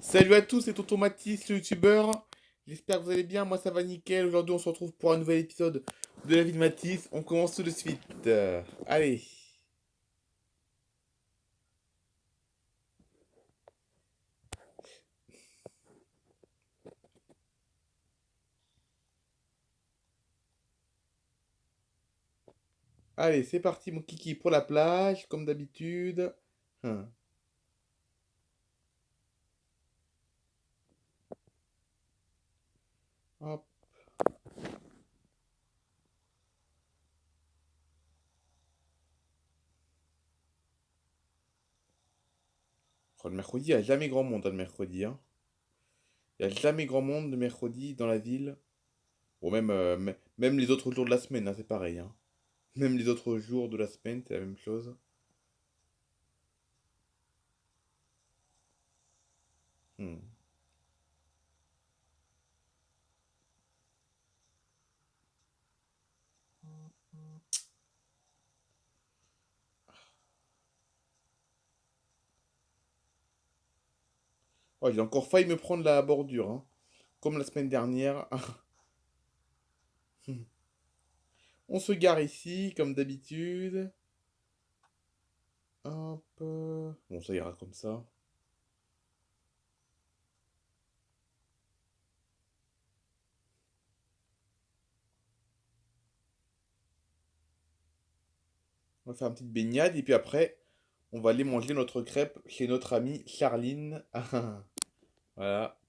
Salut à tous, c'est Tonton Mathis, le youtubeur. J'espère que vous allez bien, moi ça va nickel. Aujourd'hui on se retrouve pour un nouvel épisode de la vie de Mathis. On commence tout de suite. Allez. Allez, c'est parti mon kiki pour la plage, comme d'habitude. Hum. Hop. Oh, le mercredi, il n'y a jamais grand monde le mercredi. Hein. Il n'y a jamais grand monde le mercredi dans la ville. Bon, même les autres jours de la semaine, hein, c'est pareil. Hein. Même les autres jours de la semaine, c'est la même chose. Hmm. Oh, j'ai encore failli me prendre la bordure, hein. Comme la semaine dernière. On se gare ici, comme d'habitude. Hop. Bon, ça ira comme ça. On va faire une petite baignade et puis après, on va aller manger notre crêpe chez notre amie Charline. Voilà,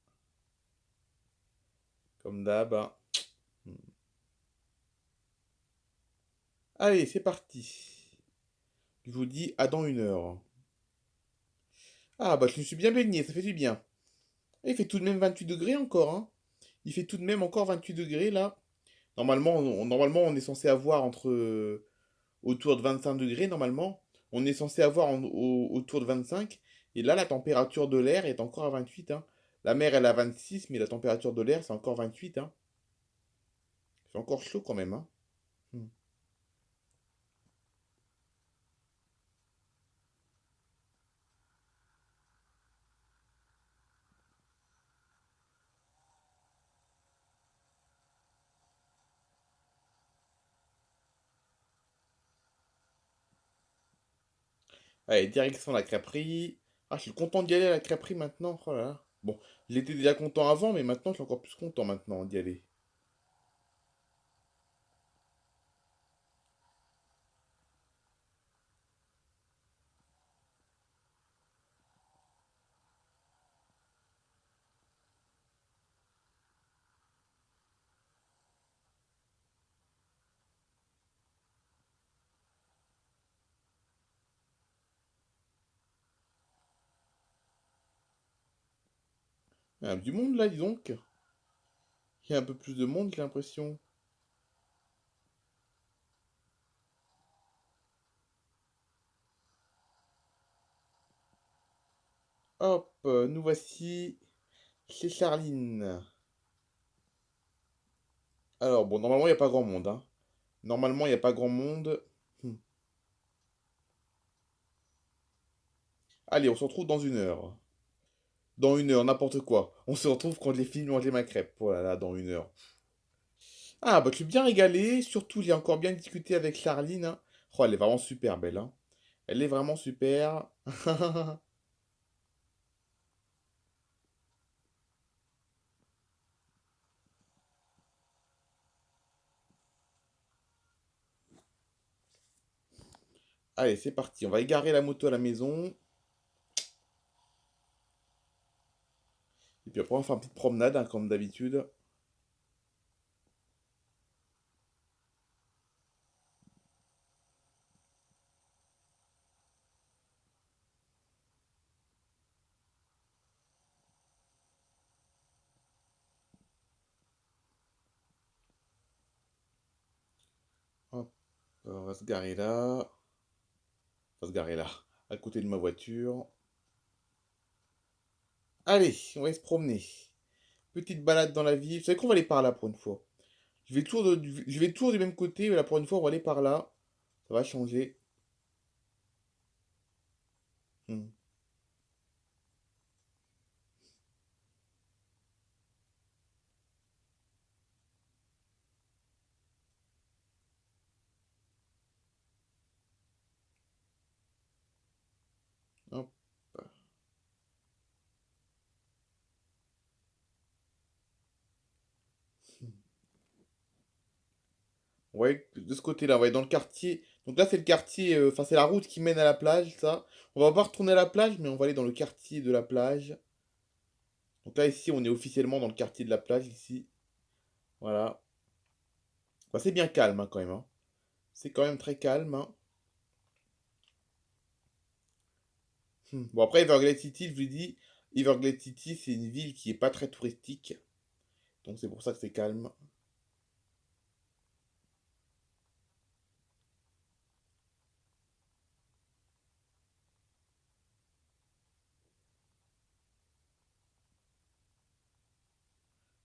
comme d'hab. Hein. Allez, c'est parti. Je vous dis à dans 1 heure. Ah, bah, je me suis bien baigné, ça fait du bien. Et il fait tout de même 28 degrés encore, hein. Il fait tout de même encore 28 degrés là. Normalement, on est censé avoir autour de 25 degrés normalement. On est censé avoir autour de 25. Et là, la température de l'air est encore à 28. Hein. La mer, elle est à 26, mais la température de l'air, c'est encore 28. Hein. C'est encore chaud quand même. Hein. Hmm. Allez, direction la crêperie. Ah, je suis content d'y aller à la crêperie maintenant. Oh là là. Bon, j'étais déjà content avant, mais maintenant, je suis encore plus content maintenant d'y aller. Il y a du monde là, dis donc. Il y a un peu plus de monde, j'ai l'impression. Hop, nous voici chez Charline. Alors, bon, normalement, il n'y a pas grand monde, hein. Normalement, il n'y a pas grand monde. Hmm. Allez, on se retrouve dans 1 heure. Dans 1 heure, n'importe quoi. On se retrouve quand j'ai fini de manger ma crêpe. Voilà, là, dans 1 heure. Ah, bah, je suis bien régalé. Surtout, j'ai encore bien discuté avec Charline. Hein. Oh, elle est vraiment super belle, hein. Elle est vraiment super. Allez, c'est parti. On va égarer la moto à la maison. Et puis après, on va faire une petite promenade, hein, comme d'habitude. Hop, on va se garer là. On va se garer là, à côté de ma voiture. Allez, on va se promener. Petite balade dans la ville. Vous savez qu'on va aller par là pour une fois. Je vais toujours du même côté, mais là pour une fois on va aller par là. Ça va changer. Hmm. Ouais, de ce côté-là, ouais, dans le quartier. Donc là, c'est le quartier, enfin, c'est la route qui mène à la plage, ça. On va pas retourner à la plage, mais on va aller dans le quartier de la plage. Donc là, ici, on est officiellement dans le quartier de la plage, ici. Voilà. Bah, c'est bien calme, hein, quand même, hein. C'est quand même très calme, hein. Bon, après, Everglades City, je vous dis, Everglades City, c'est une ville qui est pas très touristique. Donc c'est pour ça que c'est calme.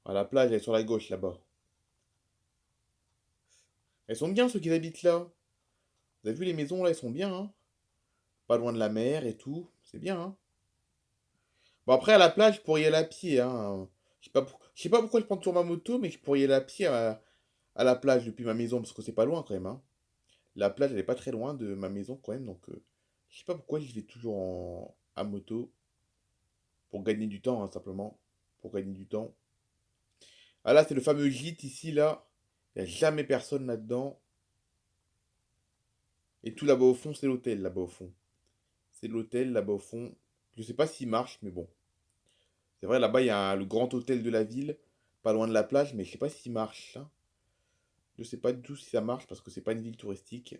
Ah, la plage, elle est sur la gauche, là-bas. Elles sont bien, ceux qui habitent là. Vous avez vu les maisons, là, elles sont bien, hein. Pas loin de la mer et tout. C'est bien, hein. Bon, après, à la plage, je pourrais y aller à pied, hein. Je sais pas pourquoi je prends toujours ma moto, mais je pourrais y aller à pied à la plage depuis ma maison, parce que c'est pas loin, quand même, hein. La plage, elle est pas très loin de ma maison, quand même, donc je sais pas pourquoi je vais toujours à moto. Pour gagner du temps, hein, simplement. Pour gagner du temps. Ah là, c'est le fameux gîte ici, là. Il n'y a jamais personne là-dedans. Et tout là-bas au fond, c'est l'hôtel, là-bas au fond. C'est l'hôtel, là-bas au fond. Je sais pas s'il marche, mais bon. C'est vrai, là-bas, il y a le grand hôtel de la ville, pas loin de la plage, mais je sais pas s'il marche, hein. Je sais pas du tout si ça marche, parce que c'est pas une ville touristique.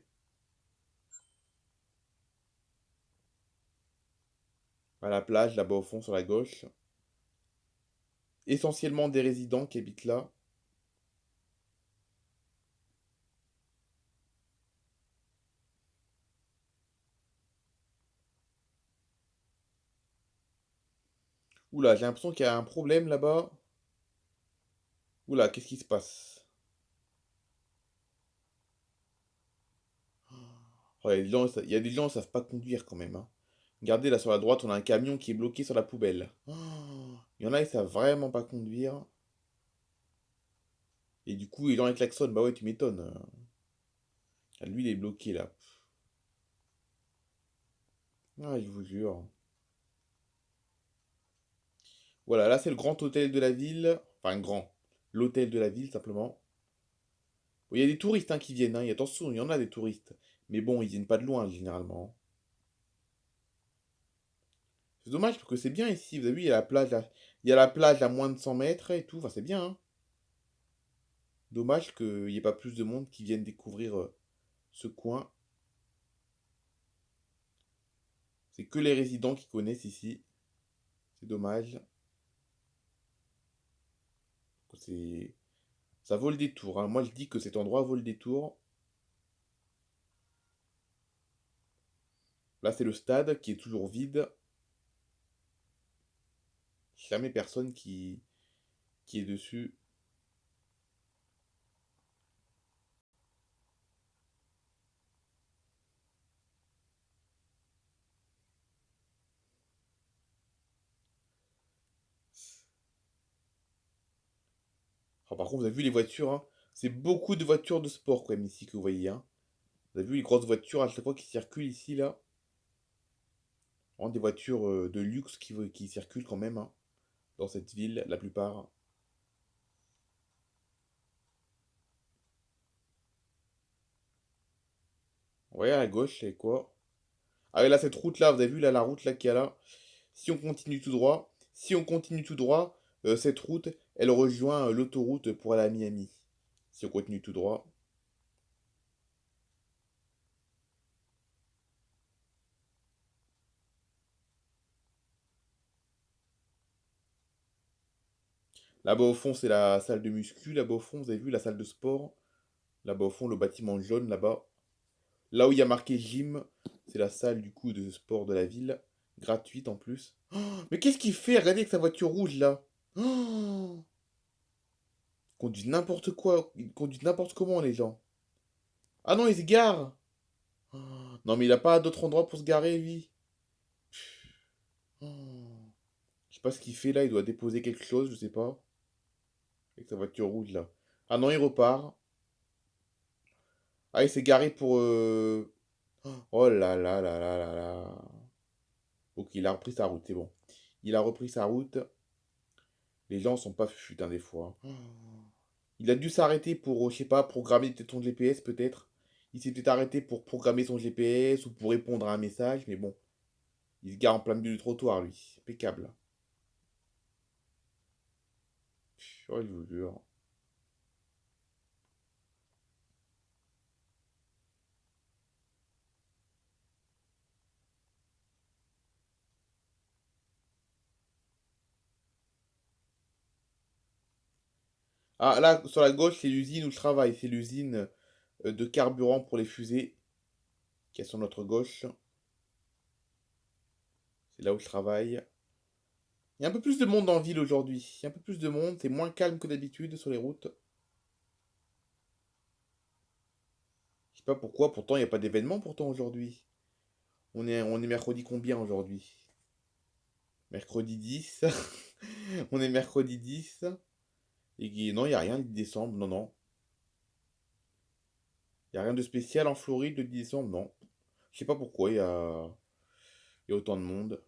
À la plage, là-bas au fond, sur la gauche. Essentiellement des résidents qui habitent là. Oula, j'ai l'impression qu'il y a un problème là-bas. Oula, qu'est-ce qui se passe? Oh, il y a des gens, ils savent pas conduire quand même, hein. Regardez là sur la droite, on a un camion qui est bloqué sur la poubelle. Oh, il y en a, ils savent vraiment pas conduire. Et du coup, il en klaxonne. Bah ouais, tu m'étonnes. Ah, lui, il est bloqué là. Ah, je vous jure. Voilà, là, c'est le grand hôtel de la ville. Enfin, grand. L'hôtel de la ville, simplement. Bon, il y a des touristes hein, qui viennent. Hein. Et attention, il y en a des touristes. Mais bon, ils viennent pas de loin, généralement. C'est dommage parce que c'est bien ici. Vous avez vu, il y a la plage il y a la plage à moins de 100 mètres et tout. Enfin, c'est bien, hein. Dommage qu'il n'y ait pas plus de monde qui vienne découvrir ce coin. C'est que les résidents qui connaissent ici. C'est dommage. C'est... Ça vaut le détour, hein. Moi, je dis que cet endroit vaut le détour. Là, c'est le stade qui est toujours vide. Jamais personne qui est dessus. Ah, par contre, vous avez vu les voitures, hein. C'est beaucoup de voitures de sport, quand même, ici, que vous voyez, hein. Vous avez vu les grosses voitures à chaque fois qui circulent ici, là. Vraiment des voitures de luxe qui circulent quand même, hein, dans cette ville, la plupart. Ouais, à gauche, c'est quoi? Ah, et là, cette route-là, vous avez vu, là, la route, là, qu'il y a là. Si on continue tout droit, si on continue tout droit, cette route, elle rejoint l'autoroute pour aller à Miami. Si on continue tout droit. Là-bas au fond, c'est la salle de muscu. Là-bas au fond, vous avez vu la salle de sport. Là-bas au fond, le bâtiment jaune, là-bas. Là où il y a marqué gym, c'est la salle du coup de sport de la ville. Gratuite en plus. Oh, mais qu'est-ce qu'il fait? Regardez avec sa voiture rouge là. Oh, il conduit n'importe quoi. Il conduit n'importe comment les gens. Ah non, il se gare. Oh, non, mais il a pas d'autre endroit pour se garer lui. Oh, je sais pas ce qu'il fait là. Il doit déposer quelque chose, je sais pas. Avec sa voiture rouge là. Ah non, il repart. Ah, il s'est garé pour. Oh là là là là là là. Ok, il a repris sa route, c'est bon. Il a repris sa route. Les gens sont pas fut hein, des fois. Il a dû s'arrêter pour, je sais pas, programmer peut-être son GPS peut-être. Il s'est peut-être arrêté pour programmer son GPS ou pour répondre à un message, mais bon, il se gare en plein milieu du trottoir, lui. Impeccable. Ouais, je vous jure. Ah, là, sur la gauche, c'est l'usine où je travaille. C'est l'usine de carburant pour les fusées qui est sur notre gauche. C'est là où je travaille. Il y a un peu plus de monde en ville aujourd'hui. Il y a un peu plus de monde. C'est moins calme que d'habitude sur les routes. Je sais pas pourquoi. Pourtant, il n'y a pas d'événement pourtant aujourd'hui. On est mercredi combien aujourd'hui? Mercredi 10. On est mercredi 10. Et non, il n'y a rien le 10 décembre. Non, non. Il n'y a rien de spécial en Floride le 10 décembre. Non. Je sais pas pourquoi il y a autant de monde.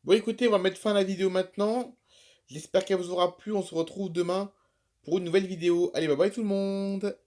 Bon, écoutez, on va mettre fin à la vidéo maintenant. J'espère qu'elle vous aura plu. On se retrouve demain pour une nouvelle vidéo. Allez, bye bye tout le monde!